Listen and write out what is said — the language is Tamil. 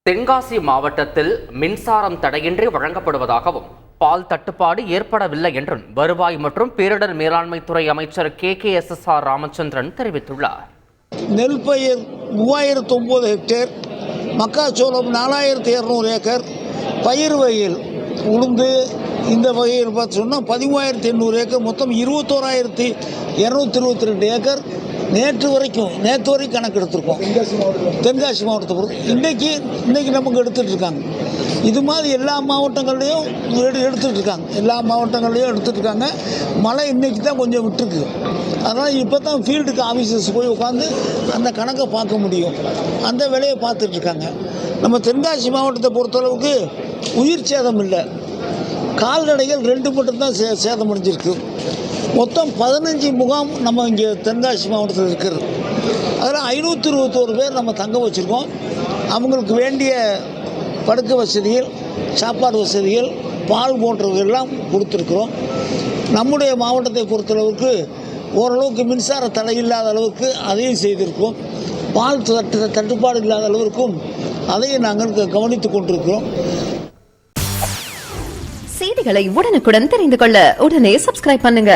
தென்காசி மாவட்டத்தில் மின்சாரம் தடையின்றி வழங்கப்படுவதாகவும் பால் தட்டுப்பாடு ஏற்படவில்லை என்றும் வருவாய் மற்றும் பேரிடர் மேலாண்மை துறை அமைச்சர் KKSSR ராமச்சந்திரன் தெரிவித்துள்ளார். நெல் பயிர் 3009 ஹெக்டேர், மக்காச்சோளம் 4200 ஏக்கர், பயிர் வகையில் உளுந்து இந்த வகையில் பார்த்து சொன்னால் 13800 ஏக்கர், மொத்தம் 21222 ஏக்கர் நேற்று வரைக்கும் கணக்கு எடுத்திருக்கோம். தென்காசி மாவட்டத்தை பொறுத்து இன்னைக்கு நமக்கு எடுத்துகிட்டு இருக்காங்க. இது மாதிரி எல்லா மாவட்டங்கள்லையும் எடுத்துகிட்டு இருக்காங்க. மழை இன்னைக்கு தான் கொஞ்சம் விட்டுருக்கு. அதனால் இப்போ தான் ஃபீல்டுக்கு ஆஃபீஸர்ஸ் போய் உட்காந்து அந்த கணக்கை பார்க்க முடியும். அந்த வேலையை பார்த்துட்ருக்காங்க. நம்ம தென்காசி மாவட்டத்தை பொறுத்தளவுக்கு உயிர் சேதம் இல்லை. கால்நடைகள் 2 மட்டும்தான் சேதம் அடைஞ்சிருக்கு. மொத்தம் 15 முகாம் நம்ம இங்கே தென்காசி மாவட்டத்தில் இருக்கிறது. அதில் 521 பேர் நம்ம தங்க வச்சுருக்கோம். அவங்களுக்கு வேண்டிய படுக்க வசதிகள், சாப்பாடு வசதிகள், பால் போன்றவையெல்லாம் கொடுத்துருக்குறோம். நம்முடைய மாவட்டத்தை பொறுத்தளவுக்கு ஓரளவுக்கு மின்சார தடை இல்லாத அளவுக்கு அதையும் செய்திருக்கோம். பால் தட்டுப்பாடு இல்லாத அளவிற்கும் அதையும் நாங்கள் கவனித்து கொண்டிருக்கிறோம். செய்திகளை உடனுக்குடன் தெரிந்து கொள்ள உடனே சப்ஸ்கிரைப் பண்ணுங்க.